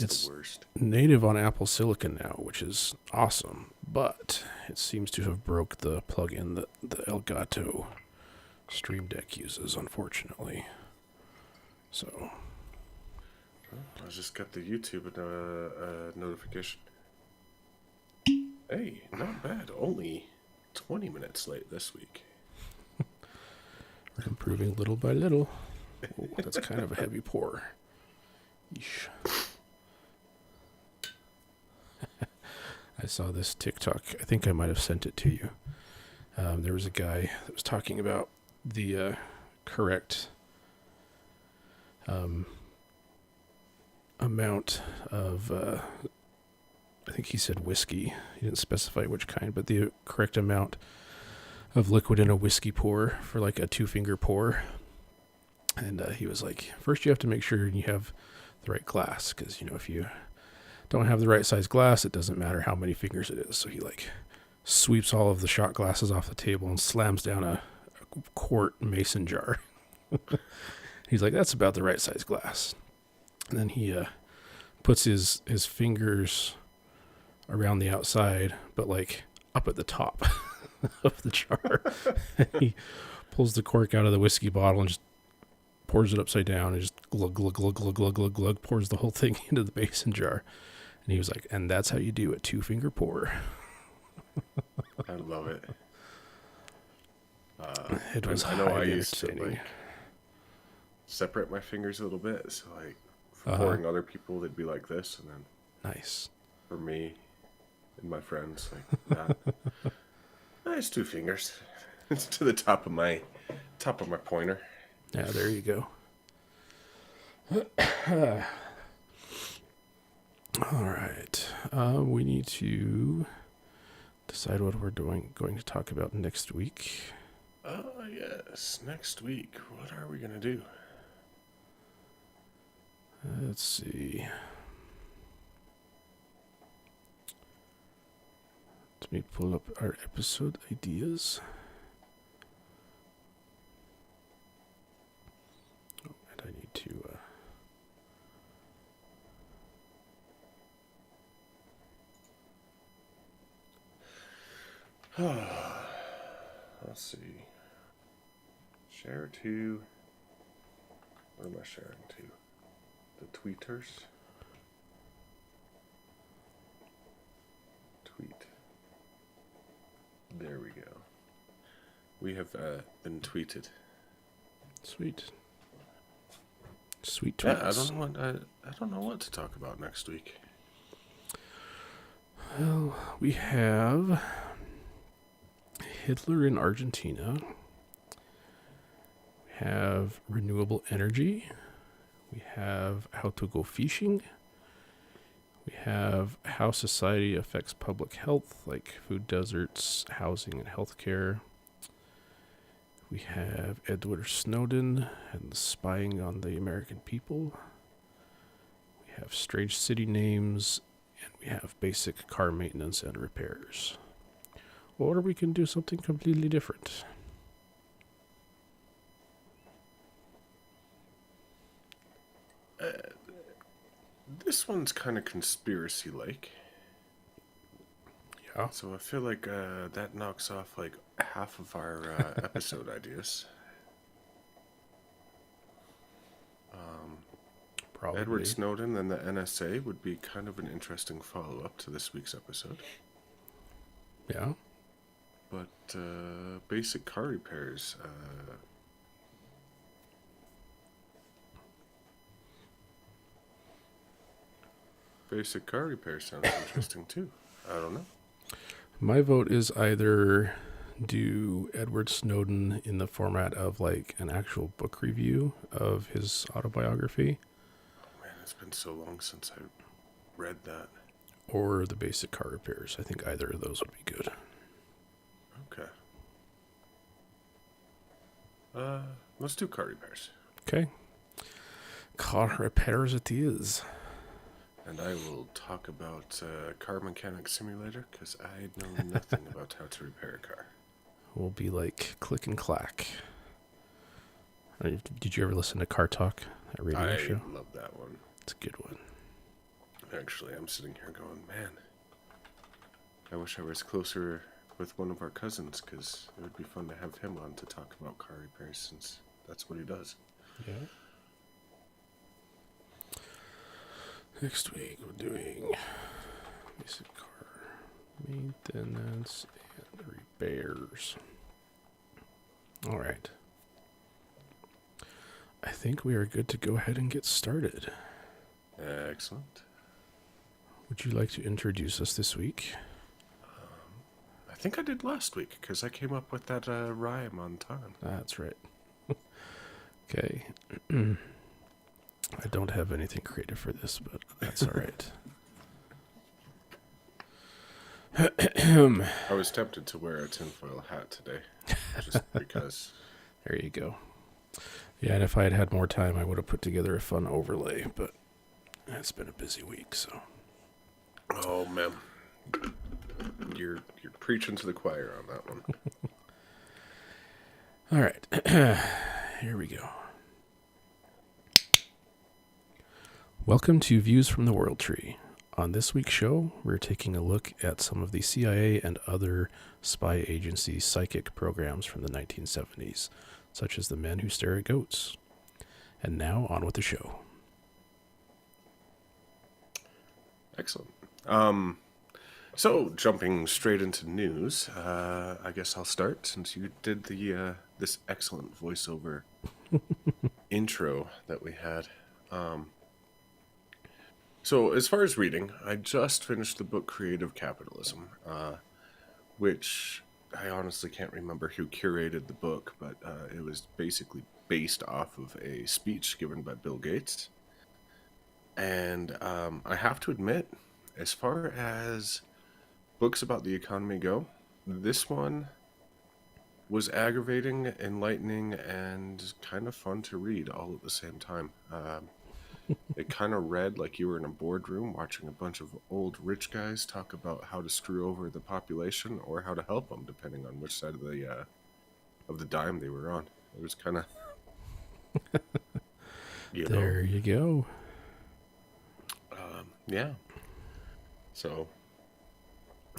It's the worst. native on Apple Silicon now, which is awesome, but it seems to have broke the plugin that the Elgato Stream Deck uses, unfortunately. So, I just got the YouTube notification. Hey, not bad. Only 20 minutes late this week. we're improving little by little. Oh, that's kind of a heavy pour. Yeesh. I saw this TikTok. I think I might have sent it to you. There was a guy that was talking about the correct amount of, I think he said whiskey. He didn't specify which kind, but the correct amount of liquid in a whiskey pour for like a 2-finger pour. And he was like, first you have to make sure you have the right glass, because, if you don't have the right size glass, it doesn't matter how many fingers it is. So he like sweeps all of the shot glasses off the table and slams down a quart mason jar. He's like, that's about the right size glass. And then he puts his fingers around the outside, but like up at the top of the jar. He pulls the cork out of the whiskey bottle and just pours it upside down and just glug, glug, glug, glug, glug, glug, glug, pours the whole thing into the mason jar. And he was like, and that's how you do a 2-finger pour. I love it. It was I know I highly used to entertaining. like separate my fingers a little bit. So like for pouring other people, they'd be like this, and then Nice. for me and my friends, like that. It's 2 fingers. It's to the top of my pointer. Yeah, there you go. All right. We need to decide what we're going to talk about next week. Yes. Next week, what are we going to do? Let's see. Let me pull up our episode ideas. Oh, and I need to... Let's see. Share to. What am I sharing to? The tweeters? Tweet. There we go. We have been tweeted. Sweet. Sweet Yeah, tweets. I don't know what to talk about next week. Well, we have Hitler in Argentina. We have renewable energy. We have how to go fishing. We have how society affects public health, like food deserts, housing, and healthcare. We have Edward Snowden and the spying on the American people. We have strange city names, and we have basic car maintenance and repairs. Or we can do something completely different. This one's kind of conspiracy-like. Yeah. So I feel like that knocks off like half of our episode ideas. Probably. Edward Snowden and the NSA would be kind of an interesting follow-up to this week's episode. Yeah. But basic car repairs. Basic car repairs sounds interesting too. I don't know. My vote is either do Edward Snowden in the format of like an actual book review of his autobiography, Man, it's been so long since I read that. or the basic car repairs. I think either of those would be good. Okay. Let's do car repairs. Okay. Car repairs it is. And I will talk about Car Mechanic Simulator, because I know nothing about how to repair a car. Will be like click and clack. Did you ever listen to Car Talk, that radio show? I love that one. It's a good one. Actually, I'm sitting here going, man, I wish I was closer with one of our cousins, because it would be fun to have him on to talk about car repairs, since that's what he does. Yeah. Next week we're doing basic car maintenance and repairs. All right. I think we are good to go ahead and get started. Excellent. Would you like to introduce us this week? I think I did last week, because I came up with that rhyme on time. That's right. Okay. I don't have anything creative for this, but that's all right. I was tempted to wear a tinfoil hat today, just because. There you go. Yeah, and if I had had more time, I would have put together a fun overlay, but it's been a busy week, so. Oh, man. You're preaching to the choir on that one. All right. Here we go. Welcome to Views from the World Tree. On this week's show, we're taking a look at some of the CIA and other spy agency psychic programs from the 1970s, such as The Men Who Stare at Goats. And now, on with the show. Excellent. So, jumping straight into news, I guess I'll start, since you did the this excellent voiceover intro that we had. So, as far as reading, I just finished the book Creative Capitalism, which I honestly can't remember who curated the book, but it was basically based off of a speech given by Bill Gates. And I have to admit, as far as books about the economy go, this one was aggravating, enlightening, and kind of fun to read all at the same time. It kind of read like you were in a boardroom watching a bunch of old rich guys talk about how to screw over the population or how to help them, depending on which side of the dime they were on. It was kind of, There you go. Yeah. So,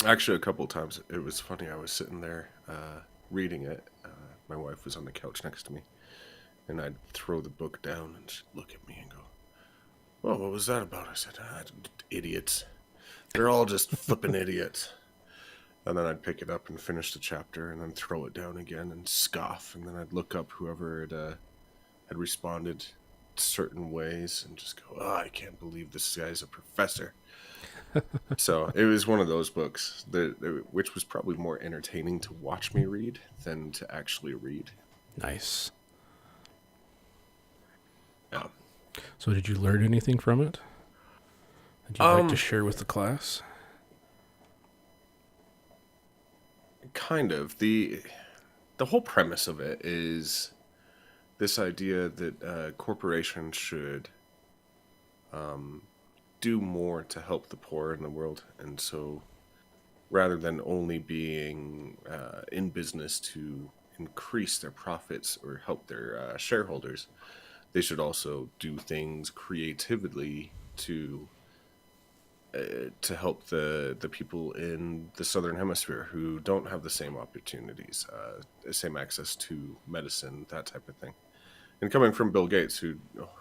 actually, a couple of times it was funny. I was sitting there reading it. My wife was on the couch next to me, and I'd throw the book down, and she'd look at me and go, "Well, what was that about?" I said, "Idiots. They're all just flipping idiots." And then I'd pick it up and finish the chapter, and then throw it down again and scoff. And then I'd look up whoever had responded certain ways and just go, "Oh, I can't believe this guy's a professor." So it was one of those books which was probably more entertaining to watch me read than to actually read. Nice. Yeah. So did you learn anything from it? Would you like to share with the class? Kind of. The whole premise of it is this idea that corporations should do more to help the poor in the world, and so rather than only being in business to increase their profits or help their shareholders, they should also do things creatively to help the people in the southern hemisphere who don't have the same opportunities, the same access to medicine, that type of thing. And coming from Bill Gates,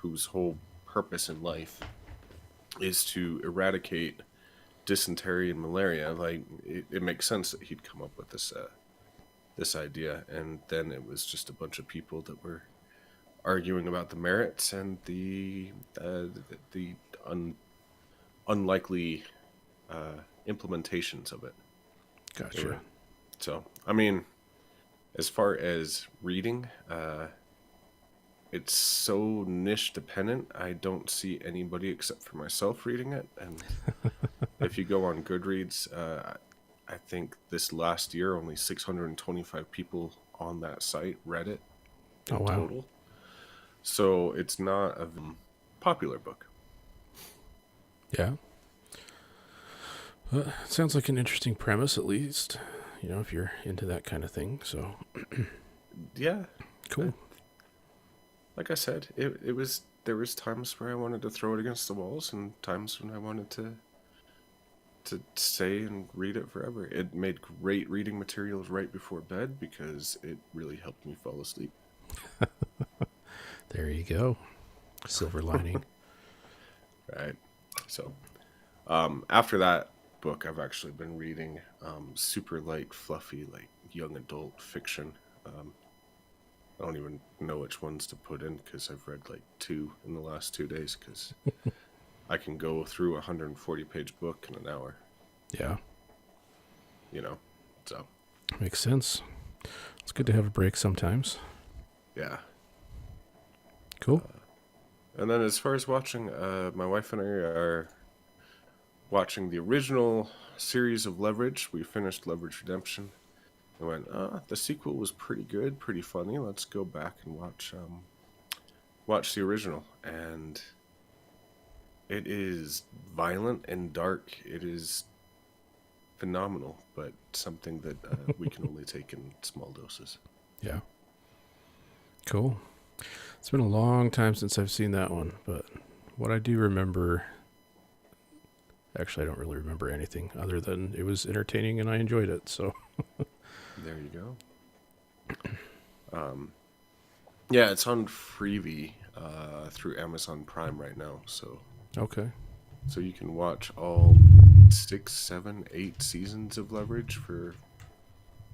whose whole purpose in life is to eradicate dysentery and malaria, like it makes sense that he'd come up with this idea. And then it was just a bunch of people that were arguing about the merits and the unlikely implementations of it. Gotcha. So, I mean, as far as reading, it's so niche dependent. I don't see anybody except for myself reading it. And if you go on Goodreads, I think this last year only 625 people on that site read it in total. So it's not a popular book. Yeah. Well, it sounds like an interesting premise, at least. You know, if you're into that kind of thing. So, yeah, cool. Like I said, it was there was times where I wanted to throw it against the walls, and times when I wanted to stay and read it forever. It made great reading materials right before bed because it really helped me fall asleep. There you go. Silver lining. Right. So, after that book, I've actually been reading super light, fluffy, like young adult fiction. I don't even know which ones to put in because I've read like 2 in the last 2 days because I can go through a 140-page book in an hour, Yeah, So, makes sense. It's good to have a break sometimes. yeah. Cool. And then as far as watching, my wife and I are watching the original series of Leverage. We finished Leverage Redemption. I went, the sequel was pretty good, pretty funny. Let's go back and watch the original. And it is violent and dark. It is phenomenal, but something that we can only take in small doses. Yeah. Cool. It's been a long time since I've seen that one, but what I do remember, actually, I don't really remember anything other than it was entertaining and I enjoyed it. So There you go. Yeah, it's on Freevee through Amazon Prime right now. okay. So you can watch all 6, 7, 8 seasons of Leverage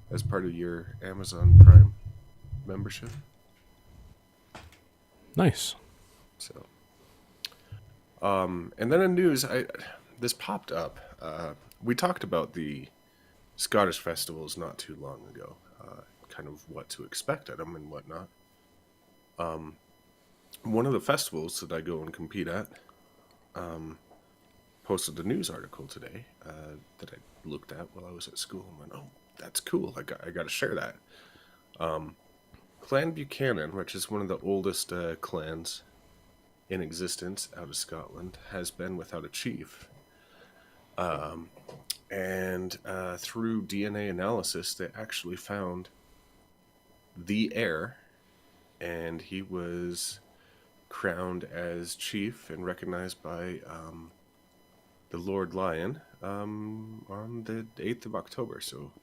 as part of your Amazon Prime membership. Nice. So, and then in news, this popped up. We talked about the Scottish festivals not too long ago, kind of what to expect at them and whatnot. One of the festivals that I go and compete at posted a news article today that I looked at while I was at school and went, "Oh, that's cool! I got to share that." Clan Buchanan, which is one of the oldest clans in existence out of Scotland, has been without a chief. And through DNA analysis, they actually found the heir, and he was crowned as chief and recognized by the Lord Lion on the 8th of October, so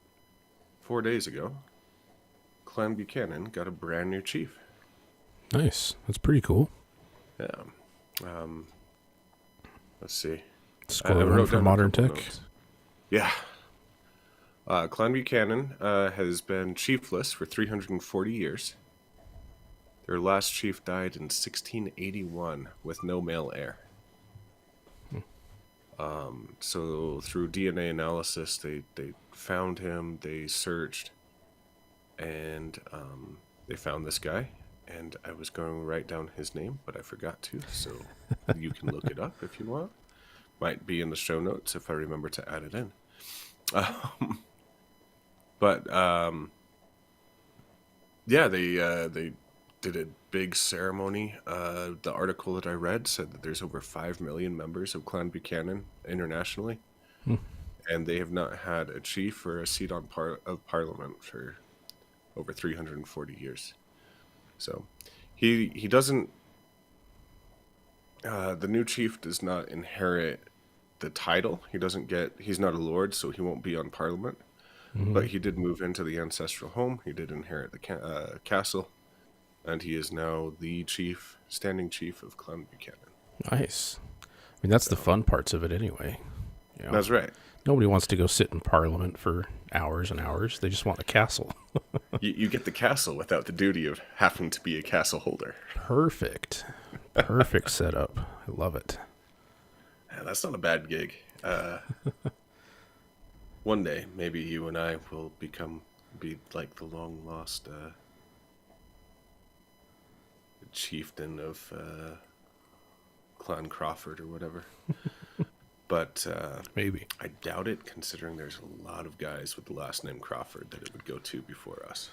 4 days ago. Clan Buchanan got a brand new chief. Nice. That's pretty cool. Yeah. Let's see. Score one for Modern Tech. Notes. Yeah. Clan Buchanan has been chiefless for 340 years. Their last chief died in 1681 with no male heir. So through DNA analysis, they found him, they searched, and they found this guy. And I was going to write down his name, but I forgot to, so you can look it up if you want. Might be in the show notes if I remember to add it in. Yeah, they did a big ceremony. The article that I read said that there's over 5 million members of Clan Buchanan internationally, and they have not had a chief or a seat on Parliament for over 340 years. So he doesn't. The new chief does not inherit the title. He's not a lord, so he won't be on Parliament. But he did move into the ancestral home. He did inherit the castle, and he is now the standing chief of Clan Buchanan. Nice. I mean, that's the fun parts of it anyway. You know, That's right. nobody wants to go sit in Parliament for hours and hours. They just want the castle. You get the castle without the duty of having to be a castle holder. Perfect. Perfect setup. I love it. Yeah, that's not a bad gig. One day, maybe you and I will be like the long lost chieftain of Clan Crawford or whatever. But Maybe. I doubt it, considering there's a lot of guys with the last name Crawford that it would go to before us.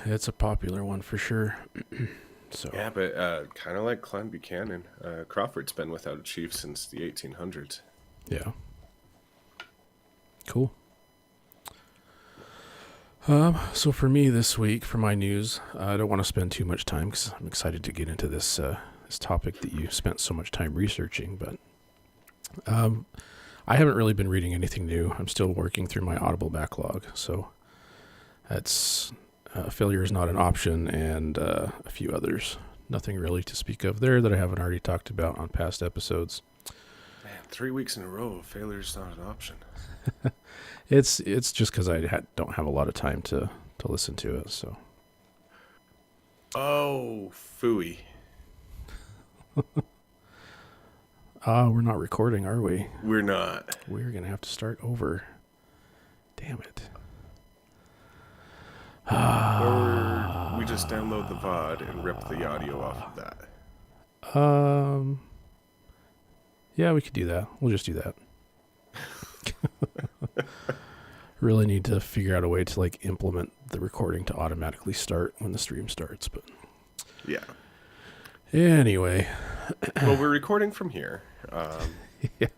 It's a popular one for sure. So Yeah, but kind of like Clan Buchanan, Crawford's been without a chief since the 1800s. yeah. Cool. So for me this week, for my news, I don't want to spend too much time because I'm excited to get into this this topic that you spent so much time researching. But I haven't really been reading anything new. I'm still working through my Audible backlog, so that's Failure is Not an Option, and a few others. Nothing really to speak of there that I haven't already talked about on past episodes. Man, 3 weeks in a row, Failure's Not an Option. It's just because I don't have a lot of time to listen to it. So. Oh, phooey. We're not recording, are we? We're not. We're gonna have to start over. Damn it. Or we just download the VOD and rip the audio off of that. Yeah, we could do that. We'll just do that. Really need to figure out a way to like implement the recording to automatically start when the stream starts, but Yeah. anyway. Well, we're recording from here. Yeah.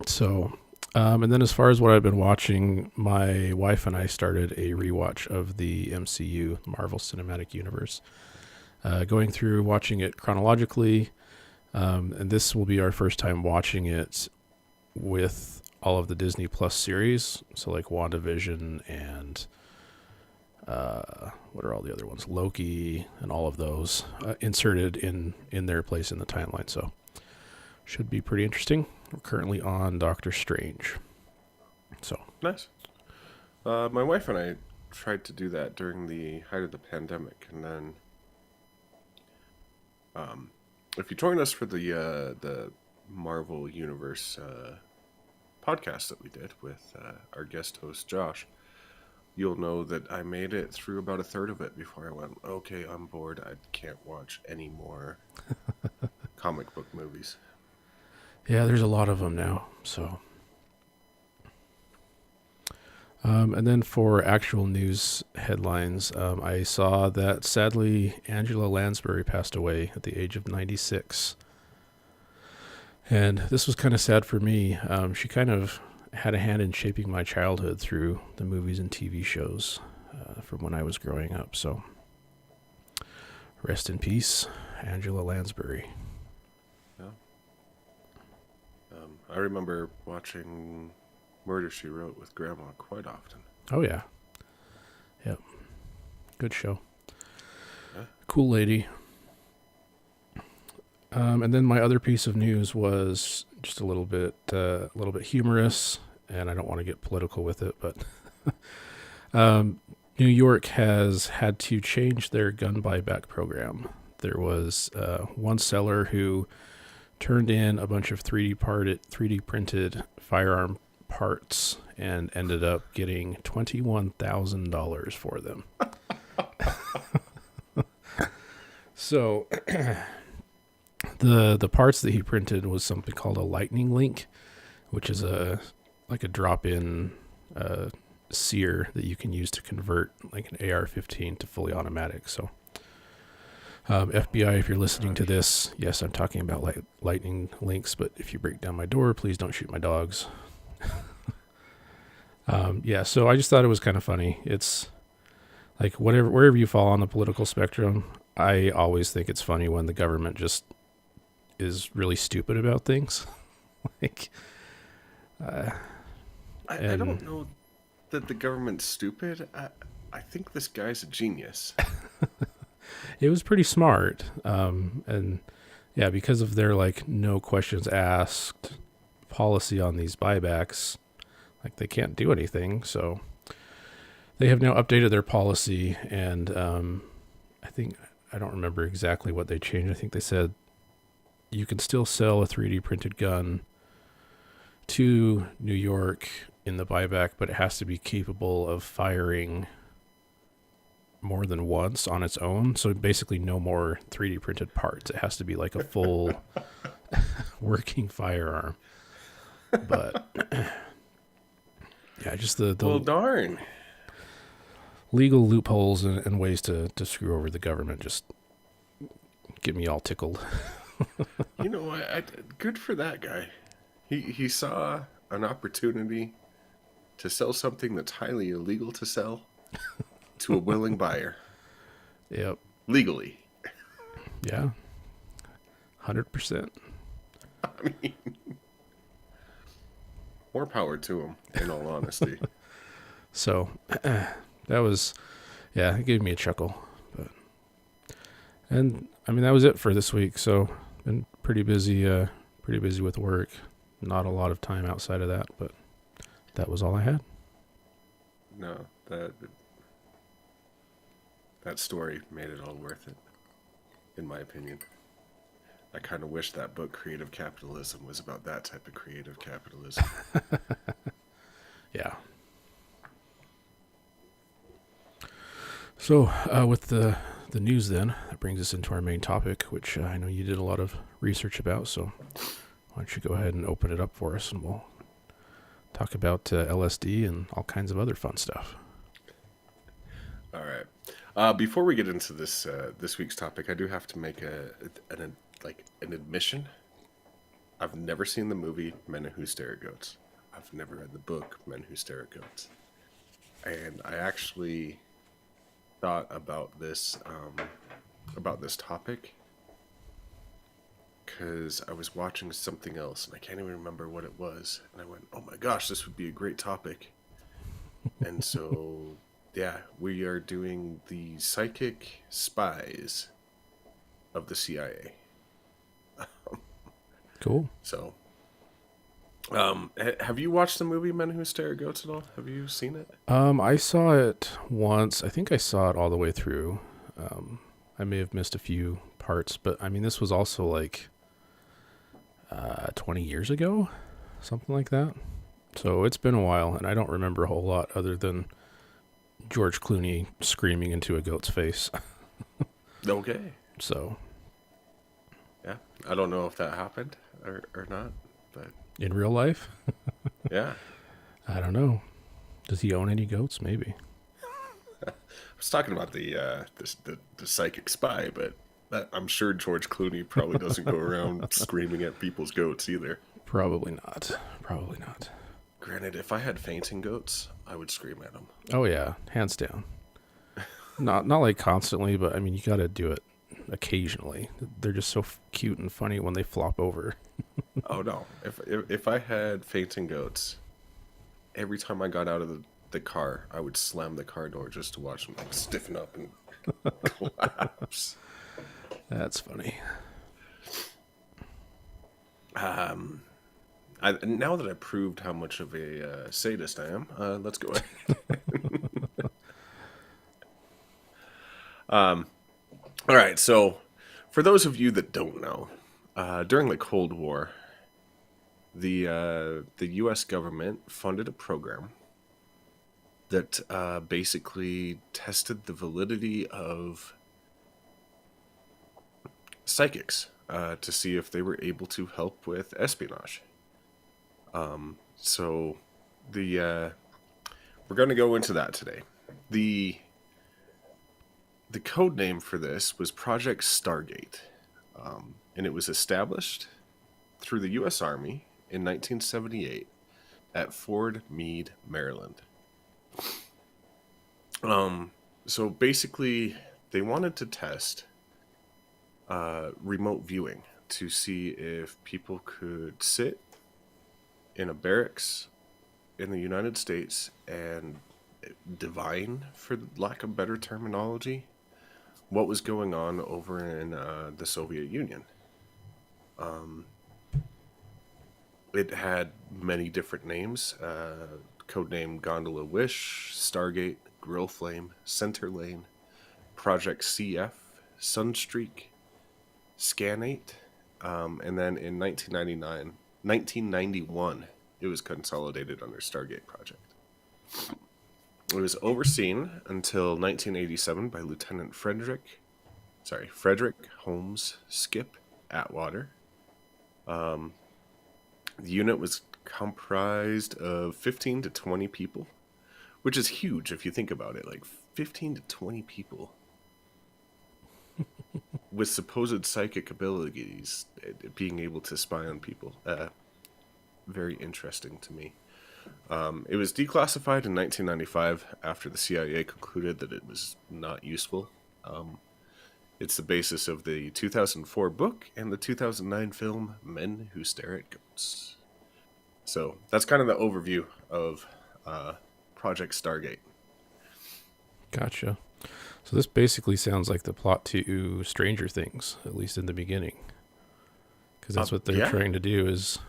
So, and then as far as what I've been watching, my wife and I started a rewatch of the MCU, Marvel Cinematic Universe, going through watching it chronologically. And this will be our first time watching it with all of the Disney Plus series. So like WandaVision and what are all the other ones? Loki and all of those inserted in their place in the timeline. So should be pretty interesting. We're currently on Doctor Strange. So Nice. My wife and I tried to do that during the height of the pandemic, and then, if you joined us for the Marvel Universe podcast that we did with our guest host Josh, you'll know that I made it through about a third of it before I went, okay, I'm bored. I can't watch any more comic book movies. yeah, there's a lot of them now. So, and then for actual news headlines, I saw that sadly Angela Lansbury passed away at the age of 96. And this was kind of sad for me. She kind of had a hand in shaping my childhood through the movies and TV shows from when I was growing up. So, rest in peace, Angela Lansbury. I remember watching Murder, She Wrote with Grandma quite often. Oh, yeah. Yep. Good show. Yeah. Cool lady. And then my other piece of news was just a little bit humorous, and I don't want to get political with it, but New York has had to change their gun buyback program. There was one seller who turned in a bunch of 3D printed firearm parts and ended up getting $21,000 for them. So the parts that he printed was something called a lightning link, which is like a drop-in sear that you can use to convert like an AR-15 to fully automatic. So FBI, if you're listening to this, yes, I'm talking about lightning links, but if you break down my door, please don't shoot my dogs. Yeah, so I just thought it was kind of funny. It's like wherever you fall on the political spectrum, I always think it's funny when the government just is really stupid about things. Like, I don't know that the government's stupid. I think this guy's a genius. It was pretty smart. And yeah, because of their like no questions asked policy on these buybacks, like they can't do anything. So they have now updated their policy, and I don't remember exactly what they changed. I think they said you can still sell a 3D printed gun to New York in the buyback, but it has to be capable of firing more than once on its own. So basically no more 3D printed parts. It has to be like a full working firearm. But yeah, just the well, darn. legal loopholes and ways to screw over the government just get me all tickled. You know what? Good for that guy. He saw an opportunity to sell something that's highly illegal to sell to a willing buyer. Yep. Legally. Yeah, 100%. I mean, more power to him, in all honesty. So that was, yeah, it gave me a chuckle. But and I mean that was it for this week. So been pretty busy with work. Not a lot of time outside of that, but that was all I had. No, that story made it all worth it, in my opinion. I kind of wish that book, Creative Capitalism, was about that type of creative capitalism. Yeah. So with the news, then that brings us into our main topic, which I know you did a lot of research about. So why don't you go ahead and open it up for us, and we'll talk about LSD and all kinds of other fun stuff. All right. Before we get into this week's topic, I do have to make an admission. I've never seen the movie Men Who Stare at Goats. I've never read the book Men Who Stare at Goats, and I actually thought about this topic because I was watching something else and I can't even remember what it was, and I went, "Oh my gosh, this would be a great topic." And so, yeah, we are doing the psychic spies of the CIA. Cool. So, have you watched the movie Men Who Stare at Goats at all? Have you seen it? I saw it once. I think I saw it all the way through. I may have missed a few parts, but I mean, this was also like 20 years ago, something like that. So it's been a while, and I don't remember a whole lot other than George Clooney screaming into a goat's face. Okay. So Yeah. I don't know if that happened or not, but in real life, yeah. I don't know. Does he own any goats? Maybe. I was talking about the psychic spy, but I'm sure George Clooney probably doesn't go around screaming at people's goats either. Probably not. Probably not. Granted, if I had fainting goats, I would scream at them. Oh yeah, hands down. Not like constantly, but I mean you got to do it occasionally. They're just so cute and funny when they flop over. Oh no! If I had fainting goats, every time I got out of the car, I would slam the car door just to watch them like stiffen up and collapse. That's funny. Now that I proved how much of a sadist I am, let's go ahead. All right, so for those of you that don't know, during the Cold War, the U.S. government funded a program that basically tested the validity of psychics to see if they were able to help with espionage. So the we're going to go into that today. The code name for this was Project Stargate, and it was established through the U.S. Army in 1978 at Fort Meade, Maryland. So basically, they wanted to test remote viewing to see if people could sit in a barracks in the United States and divine, for lack of better terminology, what was going on over in the Soviet Union. It had many different names, codename Gondola Wish, Stargate, Grill Flame, Center Lane, Project CF, Sunstreak, Scanate, and then in 1991, it was consolidated under Stargate Project. It was overseen until 1987 by Lieutenant Frederick Holmes Skip Atwater. The unit was comprised of 15 to 20 people, which is huge if you think about it. Like 15 to 20 people with supposed psychic abilities being able to spy on people. Very interesting to me. It was declassified in 1995 after the CIA concluded that it was not useful. It's the basis of the 2004 book and the 2009 film Men Who Stare at Goats. So that's kind of the overview of uh, Project Stargate. Gotcha. So this basically sounds like the plot to Stranger Things, at least in the beginning, because that's what they're Yeah, trying to do is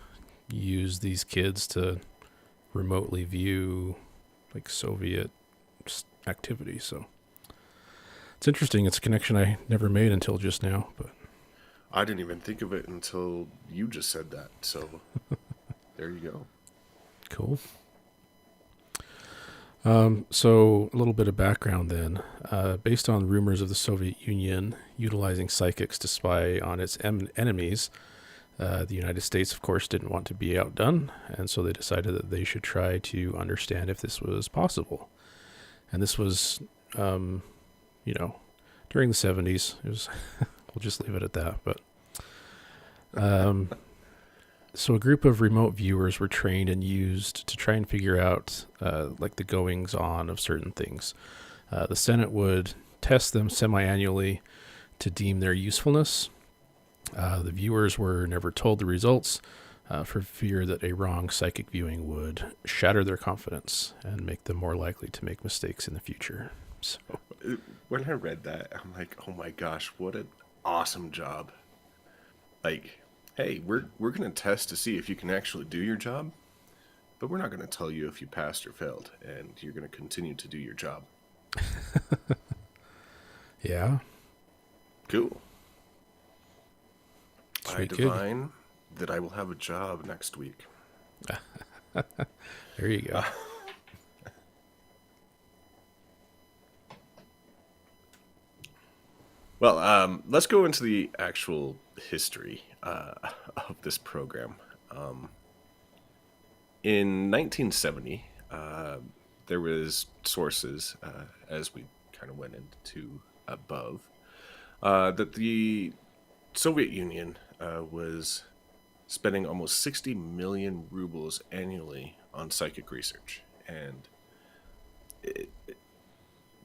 use these kids to remotely view like Soviet activity. So it's interesting. It's a connection I never made until just now, but I didn't even think of it until you just said that. So there you go. cool. So a little bit of background then. Based on rumors of the Soviet Union utilizing psychics to spy on its enemies, the United States, of course, didn't want to be outdone, and so they decided that they should try to understand if this was possible. And this was, you know, during the 70s. It was, we'll just leave it at that. But so a group of remote viewers were trained and used to try and figure out like the goings on of certain things. The Senate would test them semi-annually to deem their usefulness. The viewers were never told the results for fear that a wrong psychic viewing would shatter their confidence and make them more likely to make mistakes in the future. So, When I read that, I'm like, oh my gosh, what an awesome job. Like, hey, we're going to test to see if you can actually do your job, but we're not going to tell you if you passed or failed, and you're going to continue to do your job. yeah, Cool. I sweet kid. divine that I will have a job next week. There you go. Well, let's go into the actual history of this program. In 1970, there was sources, as we kind of went into above, that the Soviet Union was spending almost 60 million rubles annually on psychic research. And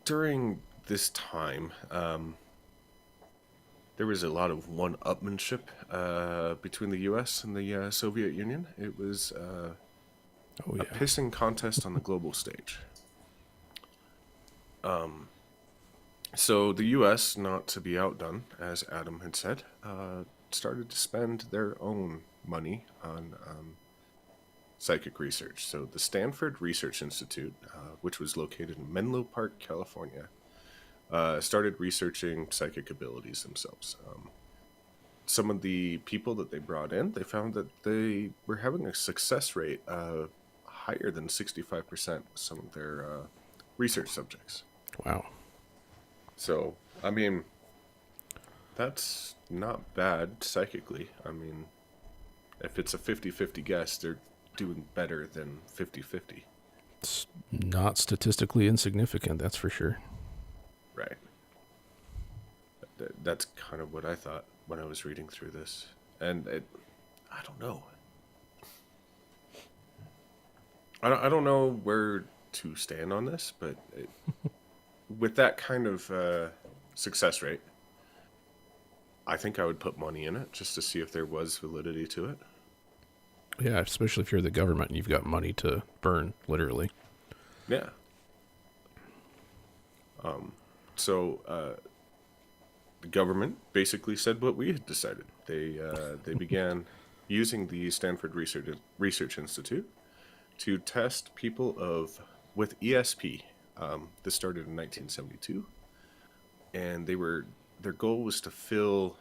during this time, there was a lot of one-upmanship between the U.S. and the Soviet Union. It was Oh a yeah. pissing contest on the global stage. So the U.S., not to be outdone, as Adam had said, started to spend their own money on psychic research. So the Stanford Research Institute, which was located in Menlo Park, California, started researching psychic abilities themselves. Some of the people that they brought in, they found that they were having a success rate higher than 65% with some of their research subjects. Wow. So, I mean, that's not bad psychically. I mean, if it's a 50-50 guess, they're doing better than 50-50. It's not statistically insignificant, that's for sure. Right. That's kind of what I thought when I was reading through this. And I don't know. I don't know where to stand on this, but with that kind of success rate, I think I would put money in it just to see if there was validity to it. Yeah, especially if you're the government and you've got money to burn, literally. Yeah. So the government basically said what we had decided. They began using the Stanford Research Institute to test people with ESP. This started in 1972, and their goal was to fill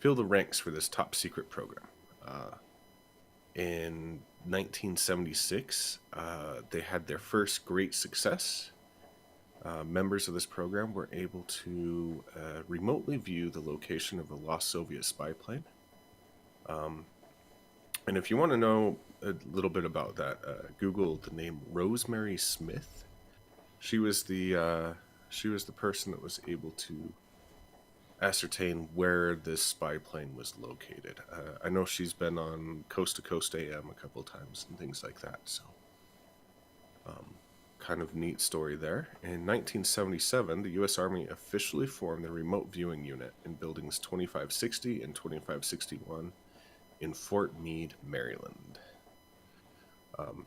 the ranks for this top secret program. In 1976, they had their first great success. Members of this program were able to remotely view the location of a lost Soviet spy plane. And if you want to know a little bit about that, Google the name Rosemary Smith. She was the person that was able to ascertain where this spy plane was located. I know she's been on Coast to Coast AM a couple times and things like that. So, kind of neat story there. In 1977, the U.S. Army officially formed the Remote Viewing Unit in buildings 2560 and 2561 in Fort Meade, Maryland.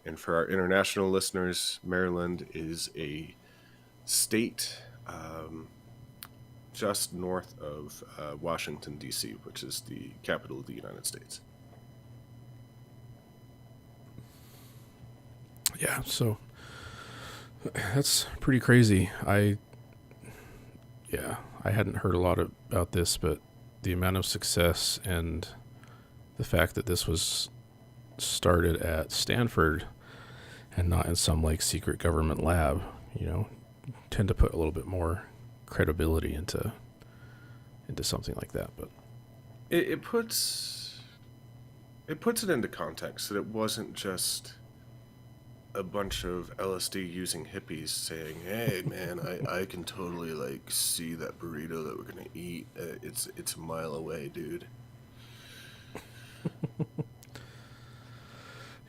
And for our international listeners, Maryland is a state just north of Washington, D.C., which is the capital of the United States. Yeah, so that's pretty crazy. I hadn't heard a lot about this, but the amount of success and the fact that this was started at Stanford and not in some like secret government lab, tend to put a little bit more credibility into something like that. But it puts it into context that it wasn't just a bunch of LSD using hippies saying, "Hey man, I can totally like see that burrito that we're gonna eat. It's a mile away, dude."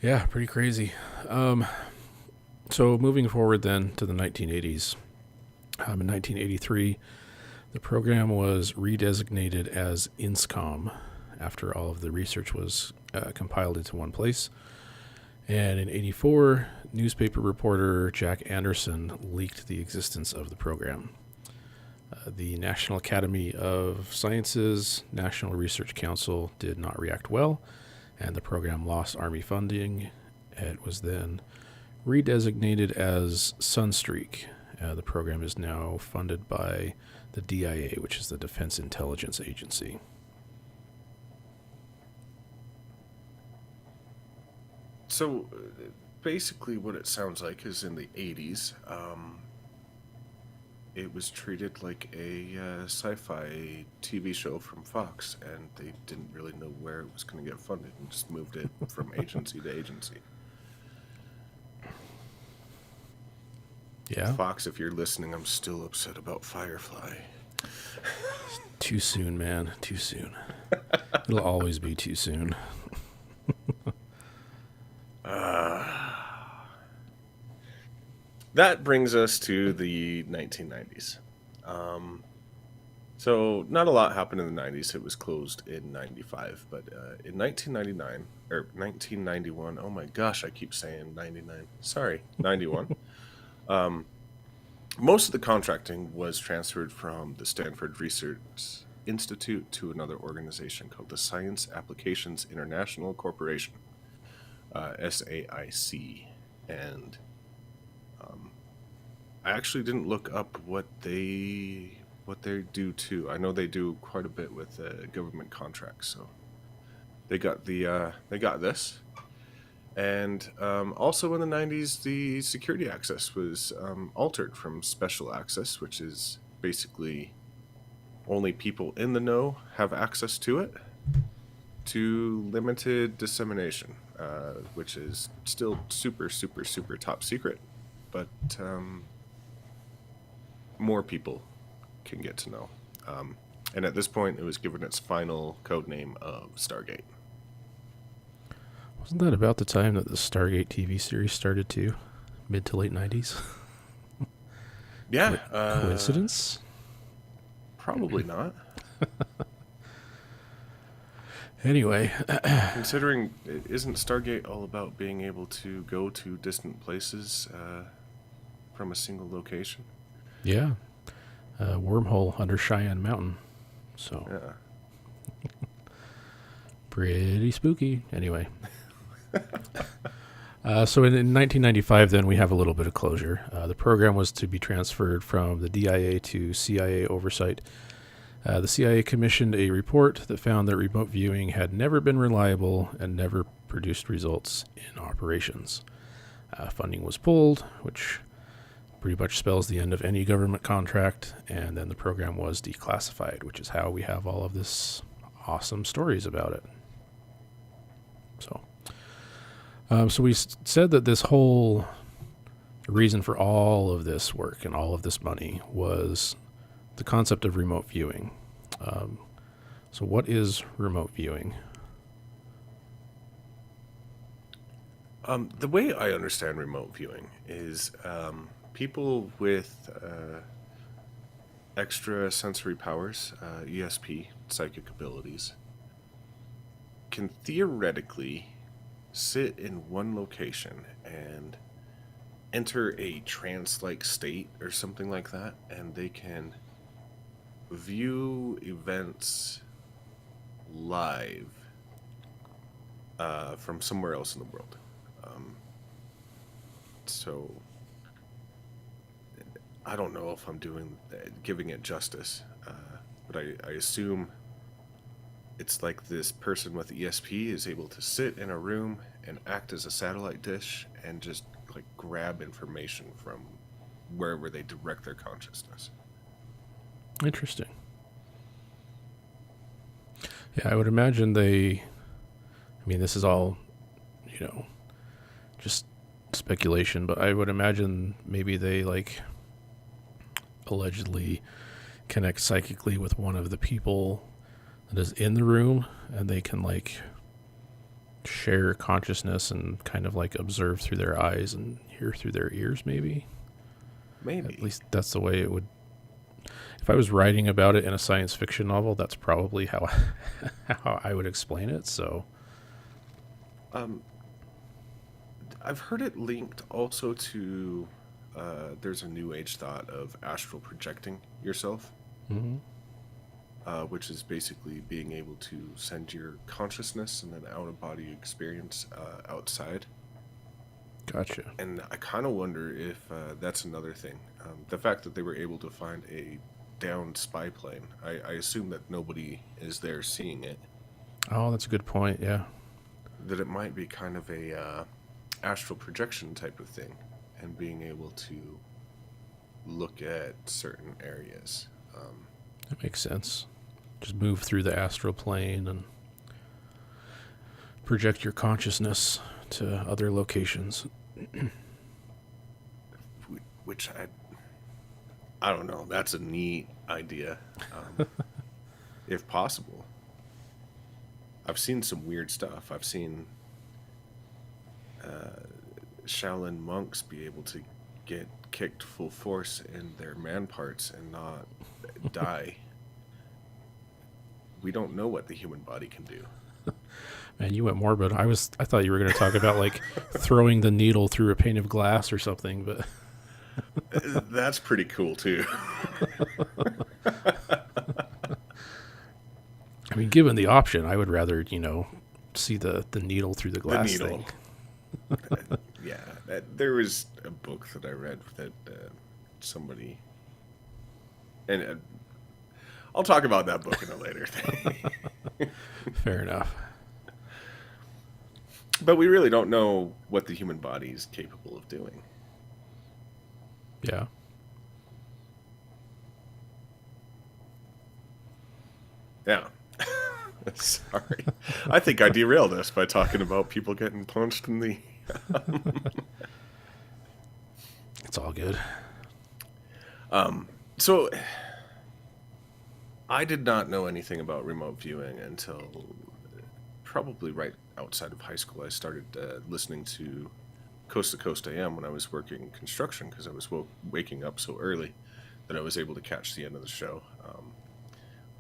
Yeah, pretty crazy. So moving forward then to the 1980s. In 1983, the program was redesignated as INSCOM after all of the research was compiled into one place. And in 84, newspaper reporter Jack Anderson leaked the existence of the program. The National Academy of Sciences, National Research Council did not react well, and the program lost Army funding. It was then redesignated as Sunstreak. The program is now funded by the DIA, which is the Defense Intelligence Agency. So basically what it sounds like is in the 80s, it was treated like a sci-fi TV show from Fox, and they didn't really know where it was going to get funded and just moved it from agency to agency. Yeah. Fox, if you're listening, I'm still upset about Firefly. Too soon, man. Too soon. It'll always be too soon. That brings us to the 1990s. So not a lot happened in the 90s. It was closed in 95. But in 1999, or 1991, oh my gosh, I keep saying 99. Sorry, 91. Most of the contracting was transferred from the Stanford Research Institute to another organization called the Science Applications International Corporation, SAIC. And I actually didn't look up what they do too. I know they do quite a bit with government contracts, so they got this. And also in the 90s, the security access was altered from special access, which is basically only people in the know have access to it, to limited dissemination, which is still super, super, super top secret, but more people can get to know. And at this point, it was given its final code name of Stargate. Wasn't that about the time that the Stargate TV series started too? Mid to late 90s? Yeah. Coincidence? Probably not. Anyway. Considering, isn't Stargate all about being able to go to distant places from a single location? Yeah. Wormhole under Cheyenne Mountain. So. Yeah. Pretty spooky. Anyway. So in 1995, then, we have a little bit of closure. The program was to be transferred from the DIA to CIA oversight. The CIA commissioned a report that found that remote viewing had never been reliable and never produced results in operations. Funding was pulled, which pretty much spells the end of any government contract, and then the program was declassified, which is how we have all of this awesome stories about it. So we said that this whole reason for all of this work and all of this money was the concept of remote viewing. So what is remote viewing? The way I understand remote viewing is people with extra sensory powers, ESP, psychic abilities, can theoretically sit in one location and enter a trance-like state or something like that, and they can view events live from somewhere else in the world. Um, so I don't know if I'm giving it justice, but I assume it's like this person with ESP is able to sit in a room and act as a satellite dish and just like grab information from wherever they direct their consciousness. Interesting. Yeah, I would imagine this is all, just speculation, but I would imagine maybe they like allegedly connect psychically with one of the people that is in the room, and they can like share consciousness and kind of like observe through their eyes and hear through their ears, maybe. Maybe. At least that's the way it would. If I was writing about it in a science fiction novel, that's probably how how I would explain it. So, I've heard it linked also to there's a new age thought of astral projecting yourself, mm-hmm. which is basically being able to send your consciousness and an out of body experience outside. Gotcha. And I kind of wonder if that's another thing. The fact that they were able to find a downed spy plane, I assume that nobody is there seeing it. Oh, that's a good point. Yeah. That it might be kind of a astral projection type of thing, and being able to look at certain areas. That makes sense. Just move through the astral plane and project your consciousness to other locations. Which I don't know. That's a neat idea, if possible. I've seen some weird stuff. I've seen Shaolin monks be able to get kicked full force in their man parts and not die. We don't know what the human body can do. Man, you went morbid. I thought you were going to talk about like throwing the needle through a pane of glass or something, but that's pretty cool too. I mean, given the option, I would rather, see the needle through the glass thing. Yeah, there was a book that I read that somebody, and I'll talk about that book in a later thing. Fair enough. But we really don't know what the human body is capable of doing. Yeah. Yeah. Sorry. I think I derailed us by talking about people getting punched in the... It's all good. So, I did not know anything about remote viewing until probably right outside of high school. I started listening to Coast to Coast AM when I was working construction, because I was waking up so early that I was able to catch the end of the show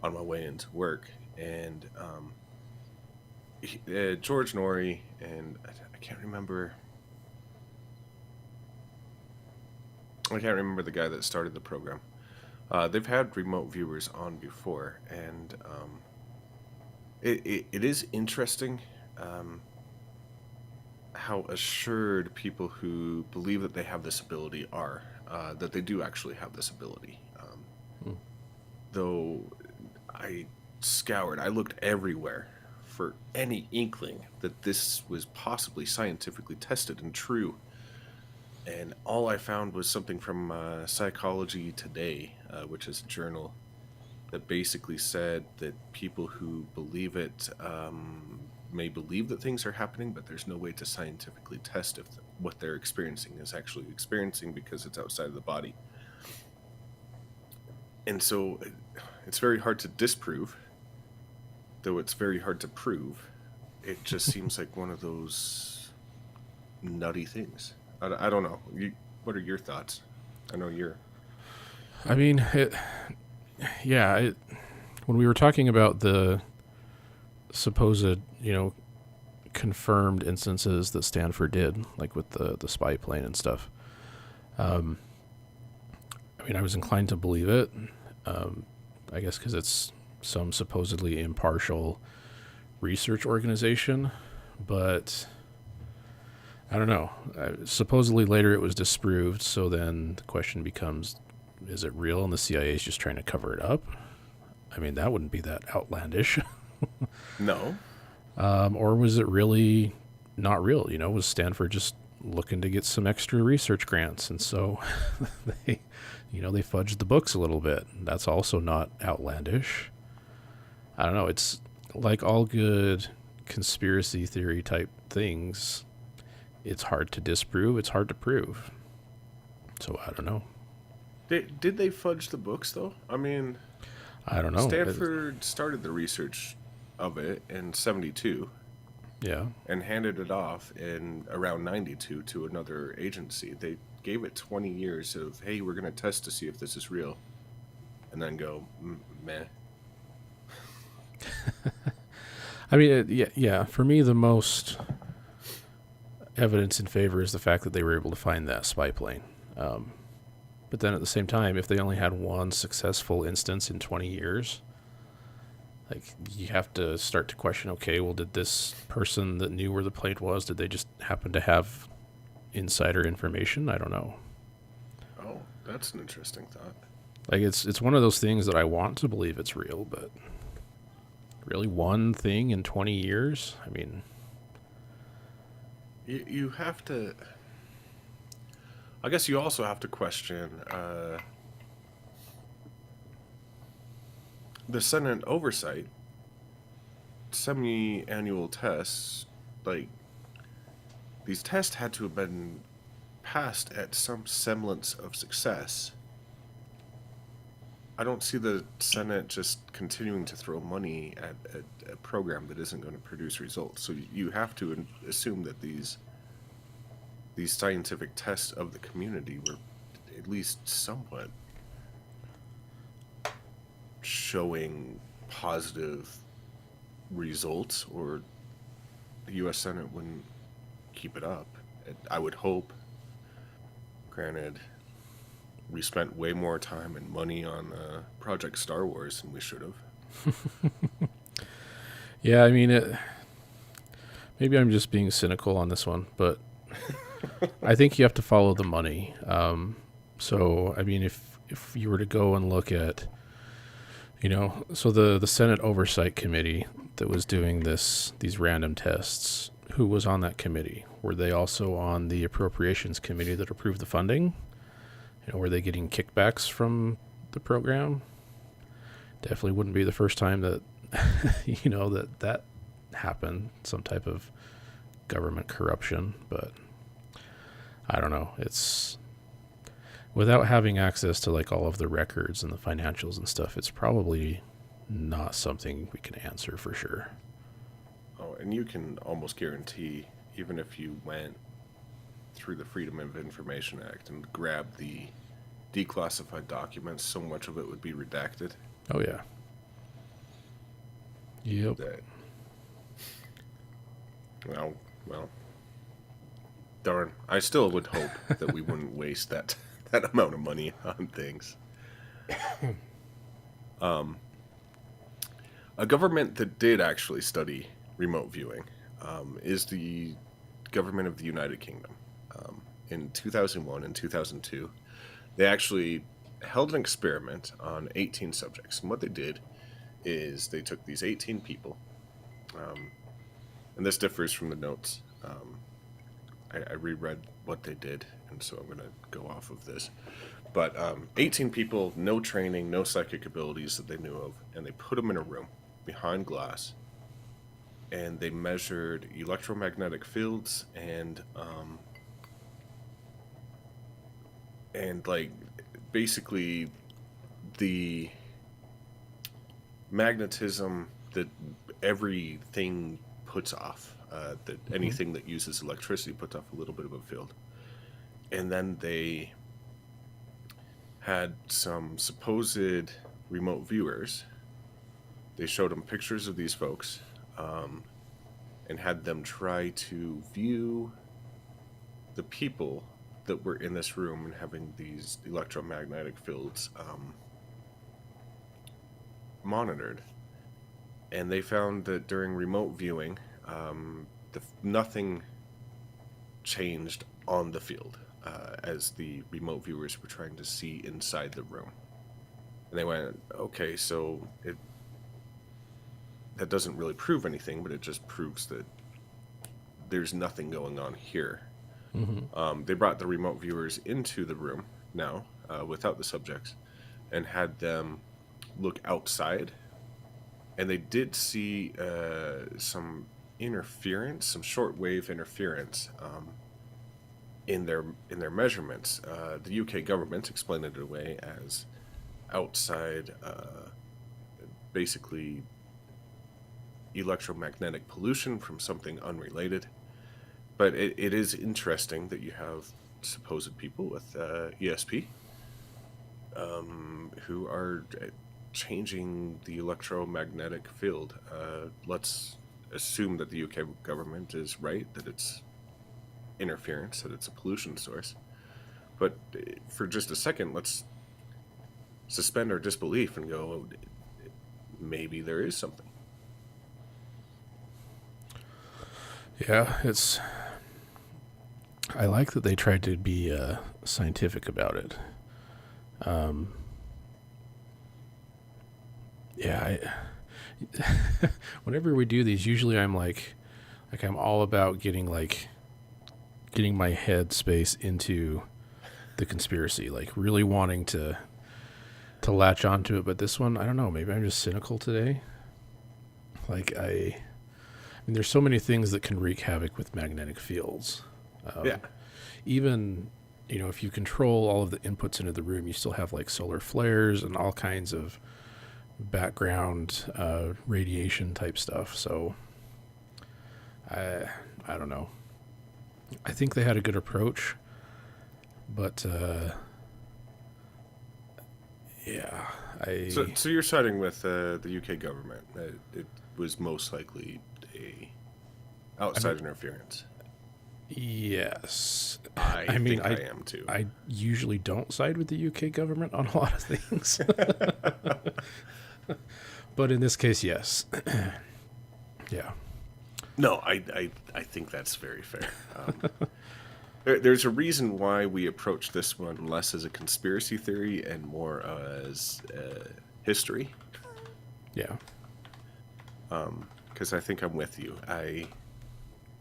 on my way into work. And George Norrie and I can't remember the guy that started the program. They've had remote viewers on before, and it is interesting how assured people who believe that they have this ability are, that they do actually have this ability. Though I looked everywhere for any inkling that this was possibly scientifically tested and true. And all I found was something from Psychology Today, which is a journal that basically said that people who believe it may believe that things are happening, but there's no way to scientifically test if what they're experiencing is actually experiencing, because it's outside of the body. And so it's very hard to disprove, though it's very hard to prove. It just seems like one of those nutty things. I don't know. What are your thoughts? I know you're. I mean, yeah. When we were talking about the supposed, confirmed instances that Stanford did, like with the spy plane and stuff. I mean, I was inclined to believe it. I guess because it's some supposedly impartial research organization, but I don't know. Supposedly later it was disproved, so then the question becomes, is it real and the CIA is just trying to cover it up? I mean, that wouldn't be that outlandish. No. Or was it really not real? Was Stanford just looking to get some extra research grants? And so they, they fudged the books a little bit. That's also not outlandish. I don't know. It's like all good conspiracy theory type things. It's hard to disprove. It's hard to prove. So I don't know. Did they fudge the books though? I mean, I don't know. Stanford started the research of it in 72 Yeah. and handed it off in around 92 to another agency. They gave it 20 years of, hey, we're going to test to see if this is real. And then go, meh. I mean, yeah. For me, the most evidence in favor is the fact that they were able to find that spy plane. But then at the same time, if they only had one successful instance in 20 years, like you have to start to question, okay, well, did this person that knew where the plane was, did they just happen to have insider information? I don't know. Oh, that's an interesting thought. Like it's one of those things that I want to believe it's real, but really one thing in 20 years? I mean, You have to. I guess you also have to question the Senate oversight semi-annual tests. Like, these tests had to have been passed at some semblance of success. I don't see the Senate just continuing to throw money at a program that isn't going to produce results. So you have to assume that these scientific tests of the community were at least somewhat showing positive results, or the U.S. Senate wouldn't keep it up. I would hope. Granted, we spent way more time and money on Project Star Wars than we should have. yeah, I mean, maybe I'm just being cynical on this one, but I think you have to follow the money. So, I mean, if you were to go and look at, so the Senate Oversight Committee that was doing these random tests, who was on that committee? Were they also on the Appropriations Committee that approved the funding? Were they getting kickbacks from the program? Definitely wouldn't be the first time that, that happened, some type of government corruption, but I don't know. It's without having access to like all of the records and the financials and stuff, it's probably not something we can answer for sure. Oh, and you can almost guarantee, even if you went through the Freedom of Information Act and grabbed the declassified documents, so much of it would be redacted. Oh yeah. Yep. That, well, darn. I still would hope that we wouldn't waste that amount of money on things. A government that did actually study remote viewing is the government of the United Kingdom. In 2001 and 2002, they actually held an experiment on 18 subjects. And what they did is they took these 18 people, and this differs from the notes. I reread what they did, and so I'm going to go off of this. But 18 people, no training, no psychic abilities that they knew of, and they put them in a room behind glass, and they measured electromagnetic fields and like basically the magnetism that everything puts off. That anything that uses electricity puts off a little bit of a field. And then they had some supposed remote viewers. They showed them pictures of these folks, and had them try to view the people that were in this room and having these electromagnetic fields monitored. And they found that during remote viewing, nothing changed on the field as the remote viewers were trying to see inside the room. And they went, okay, so that doesn't really prove anything, but it just proves that there's nothing going on here. They brought the remote viewers into the room now, without the subjects, and had them look outside. And they did see some interference, some shortwave interference in their measurements. The UK government explained it away as outside, basically electromagnetic pollution from something unrelated. But it is interesting that you have supposed people with ESP who are changing the electromagnetic field. Let's assume that the UK government is right, that it's interference, that it's a pollution source. But for just a second, let's suspend our disbelief and go, maybe there is something. Yeah, I like that they tried to be scientific about it. Whenever we do these, usually I'm like I'm all about getting my head space into the conspiracy, like really wanting to latch onto it. But this one, I don't know, maybe I'm just cynical today. I mean, there's so many things that can wreak havoc with magnetic fields. Even, if you control all of the inputs into the room, you still have like solar flares and all kinds of background radiation type stuff. So I don't know. I think they had a good approach, but So you're siding with the UK government. It was most likely a outside interference. Yes. I am too. I usually don't side with the UK government on a lot of things. But in this case, yes. Yeah. No, I think that's very fair. There's a reason why we approach this one less as a conspiracy theory and more as history. Yeah. Because I think I'm with you. I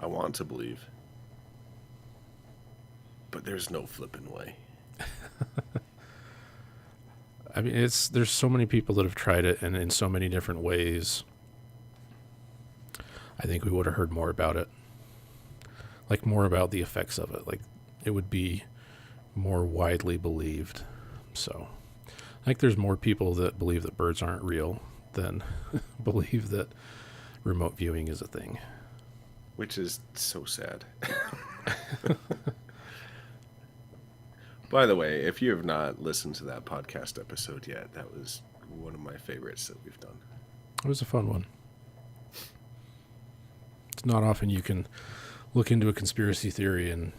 want to believe, but there's no flipping way. I mean, there's so many people that have tried it, and in so many different ways. I think we would have heard more about it, like more about the effects of it. Like it would be more widely believed. So, I think there's more people that believe that birds aren't real than believe that remote viewing is a thing. Which is so sad. By the way, if you have not listened to that podcast episode yet, that was one of my favorites that we've done. It was a fun one. It's not often you can look into a conspiracy theory and,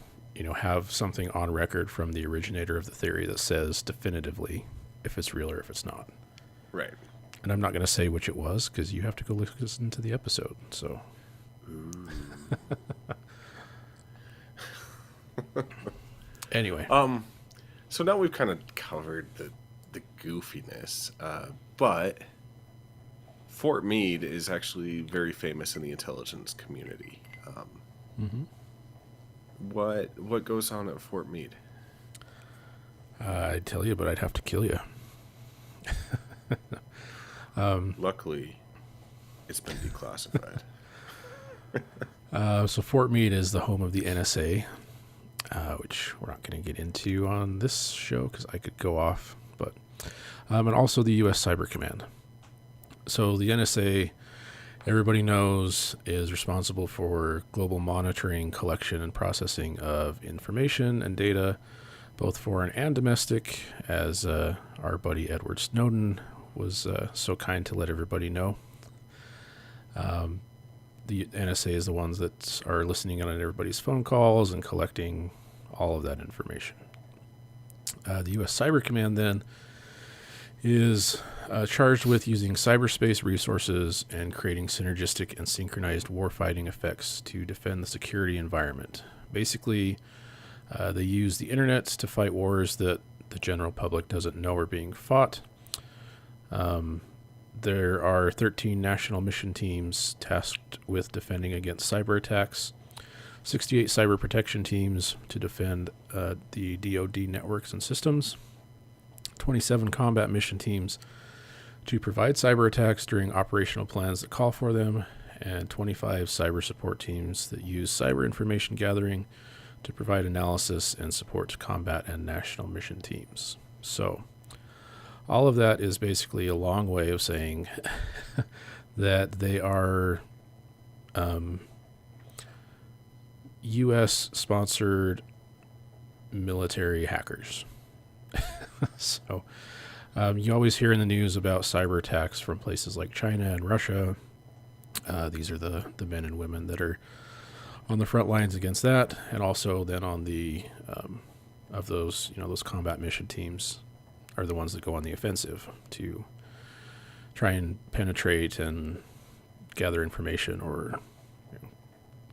have something on record from the originator of the theory that says definitively if it's real or if it's not. Right. And I'm not going to say which it was because you have to go listen to the episode. So. Anyway. So now we've kind of covered the goofiness, but Fort Meade is actually very famous in the intelligence community. What goes on at Fort Meade? I'd tell you, but I'd have to kill you. Luckily, it's been declassified. So Fort Meade is the home of the NSA, which we're not going to get into on this show because I could go off, and also the U.S. Cyber Command. So the NSA everybody knows is responsible for global monitoring, collection, and processing of information and data, both foreign and domestic, as our buddy Edward Snowden was so kind to let everybody know. The NSA is the ones that are listening in on everybody's phone calls and collecting all of that information. The U.S. Cyber Command then is charged with using cyberspace resources and creating synergistic and synchronized warfighting effects to defend the security environment. Basically, they use the internet to fight wars that the general public doesn't know are being fought. There are 13 national mission teams tasked with defending against cyber attacks, 68 cyber protection teams to defend the DoD networks and systems, 27 combat mission teams to provide cyber attacks during operational plans that call for them, and 25 cyber support teams that use cyber information gathering to provide analysis and support to combat and national mission teams. So, all of that is basically a long way of saying that they are U.S.-sponsored military hackers. So you always hear in the news about cyber attacks from places like China and Russia. These are the men and women that are on the front lines against that, and also then on the of those those combat mission teams are the ones that go on the offensive to try and penetrate and gather information or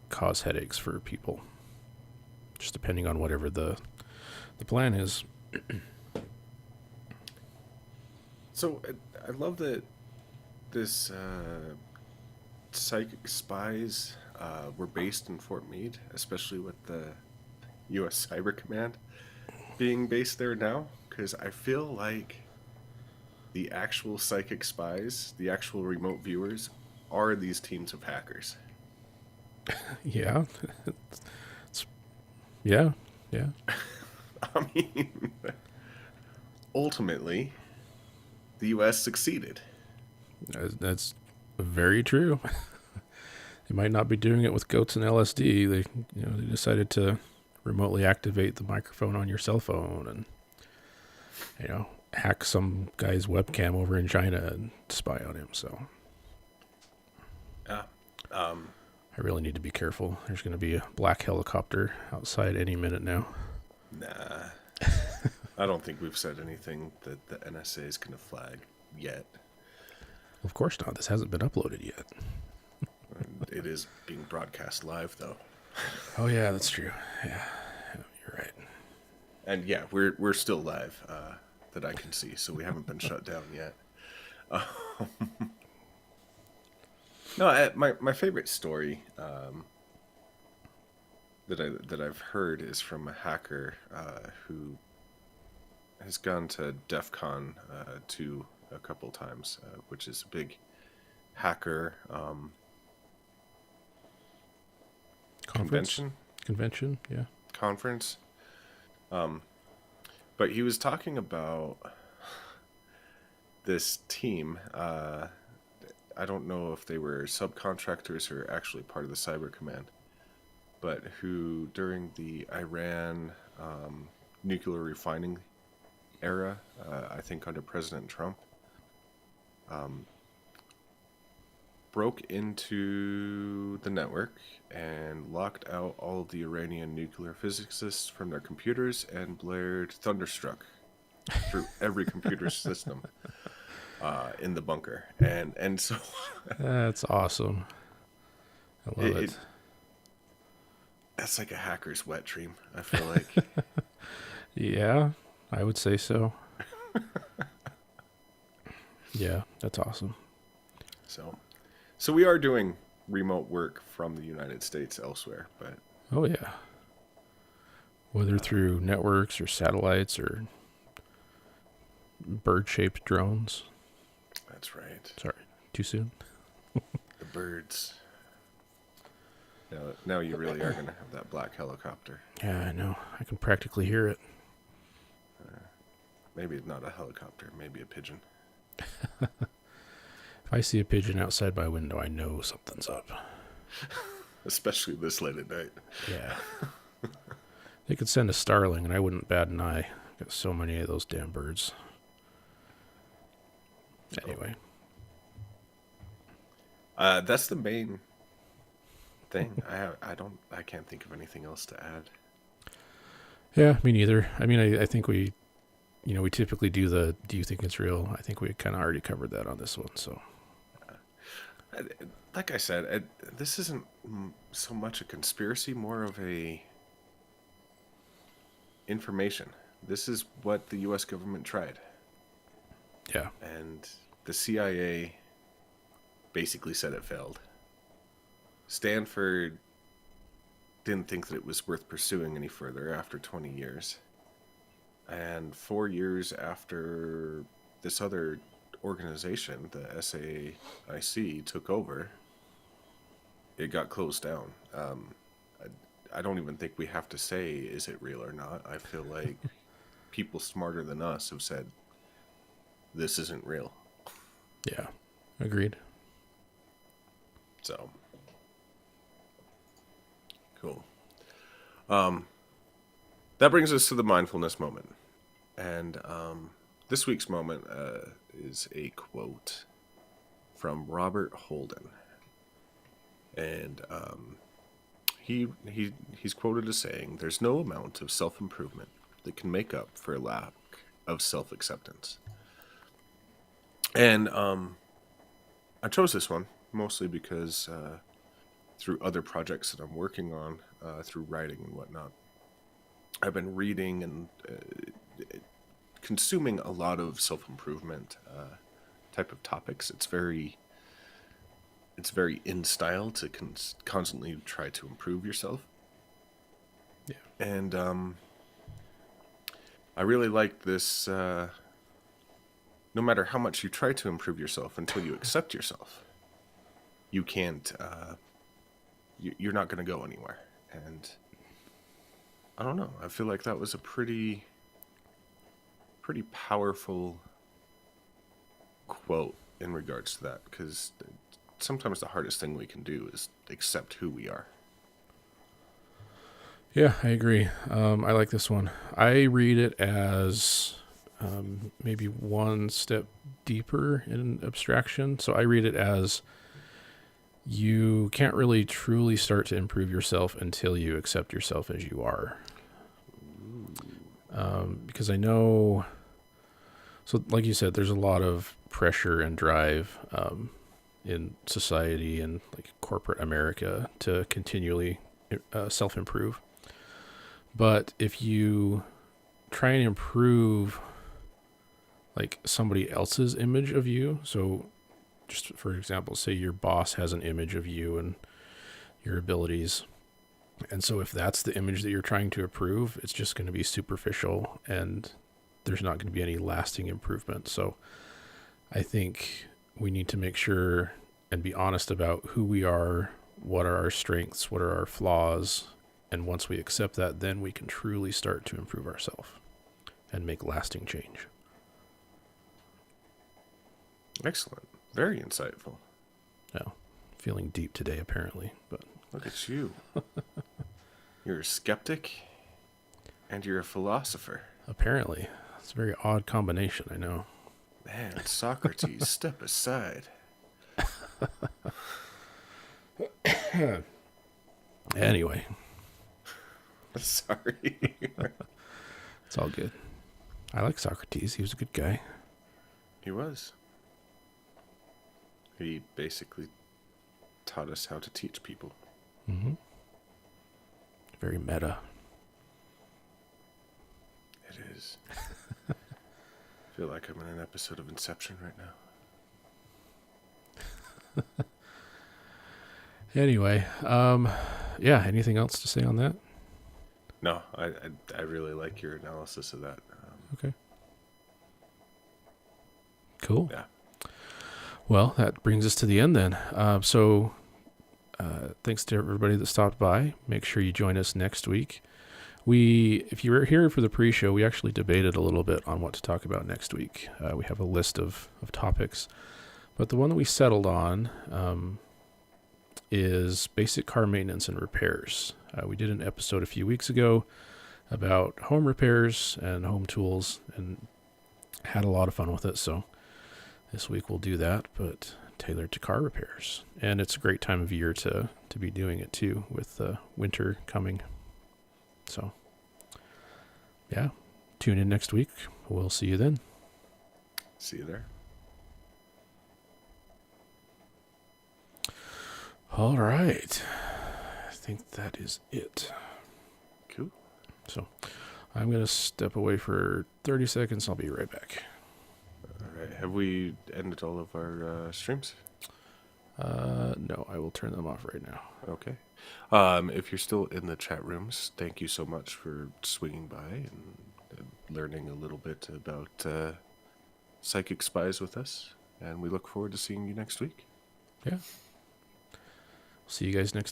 cause headaches for people, just depending on whatever the plan is. So I love that this psychic spies were based in Fort Meade, especially with the U.S. Cyber Command being based there now, because I feel like the actual psychic spies, the actual remote viewers, are these teams of hackers. Yeah. Yeah. I mean, ultimately, the U.S. succeeded. That's very true. They might not be doing it with goats and LSD. They decided to remotely activate the microphone on your cell phone and hack some guy's webcam over in China and spy on him. So, yeah. I really need to be careful. There's going to be a black helicopter outside any minute now. Nah. I don't think we've said anything that the NSA is going to flag yet. Of course not. This hasn't been uploaded yet. It is being broadcast live, though. Oh, yeah, that's true. Yeah, you're right. And yeah, we're still live that I can see, so we haven't been shut down yet. No, my favorite story that I've heard is from a hacker who has gone to DEF CON 2 a couple times, which is a big hacker convention, yeah, conference. But he was talking about this team. I don't know if they were subcontractors or actually part of the Cyber Command, but who during the Iran nuclear refining era, I think under President Trump, broke into the network and locked out all of the Iranian nuclear physicists from their computers and blared Thunderstruck through every computer system in the bunker. And so that's awesome. I love it. That's like a hacker's wet dream, I feel like. Yeah, I would say so. Yeah, that's awesome. So we are doing remote work from the United States elsewhere, but... Oh, yeah. Whether through networks or satellites or bird-shaped drones. That's right. Sorry, too soon? The birds. Now you really are going to have that black helicopter. Yeah, I know. I can practically hear it. Maybe not a helicopter, maybe a pigeon. If I see a pigeon outside my window, I know something's up. Especially this late at night. Yeah. They could send a starling, and I wouldn't bat an eye. Got so many of those damn birds. Anyway. That's the main thing. I can't think of anything else to add. Yeah, me neither. I mean, I think we typically do the "Do you think it's real?" I think we kind of already covered that on this one. So, like I said, this isn't so much a conspiracy, more of a information. This is what the U.S. government tried. yeah, And the CIA basically said it failed. Stanford didn't think that it was worth pursuing any further after 20 years. And 4 years after this other organization, the SAIC, took over, it got closed down. I don't even think we have to say, is it real or not? I feel like people smarter than us have said, this isn't real. yeah, agreed. So, cool. That brings us to the mindfulness moment. And this week's moment is a quote from Robert Holden. And he's quoted as saying, "There's no amount of self-improvement that can make up for a lack of self-acceptance." And I chose this one mostly because through other projects that I'm working on, through writing and whatnot, I've been reading and consuming a lot of self-improvement type of topics. It's very in style to constantly try to improve yourself. Yeah. And I really like this. No matter how much you try to improve yourself, until you accept yourself, you can't. You're not going to go anywhere. And I don't know. I feel like that was a pretty powerful quote in regards to that, because sometimes the hardest thing we can do is accept who we are. Yeah, I agree. I like this one. I read it as maybe one step deeper in abstraction. So I read it as you can't really truly start to improve yourself until you accept yourself as you are. Because I know, so like you said, there's a lot of pressure and drive in society and like corporate America to continually self-improve. But if you try and improve like somebody else's image of you, so just for example, say your boss has an image of you and your abilities, and so if that's the image that you're trying to improve, it's just going to be superficial and there's not going to be any lasting improvement. So I think we need to make sure and be honest about who we are, what are our strengths, what are our flaws, and once we accept that, then we can truly start to improve ourselves and make lasting change. Excellent. Very insightful. Yeah, feeling deep today apparently, but look at you. You're a skeptic and you're a philosopher. Apparently. It's a very odd combination, I know. Man, Socrates, step aside. Anyway. Sorry. It's all good. I like Socrates. He was a good guy. He was. He basically taught us how to teach people. Mm-hmm. Very meta. It is. I feel like I'm in an episode of Inception right now. Anyway, yeah, anything else to say on that? No, I really like your analysis of that. Okay. Cool. Yeah. Well, that brings us to the end then. So thanks to everybody that stopped by. Make sure you join us next week. If you were here for the pre-show, we actually debated a little bit on what to talk about next week. We have a list of topics, But the one that we settled on is basic car maintenance and repairs. We did an episode a few weeks ago about home repairs and home tools and had a lot of fun with it. So this week we'll do that, but tailored to car repairs. And it's a great time of year to be doing it too, with winter coming. So yeah, tune in next week. We'll see you then. See you there. All right. I think that is it. Cool. So I'm going to step away for 30 seconds. I'll be right back. All right. Have we ended all of our streams? No, I will turn them off right now. Okay. If you're still in the chat rooms, thank you so much for swinging by and learning a little bit about psychic spies with us. And we look forward to seeing you next week. Yeah. See you guys next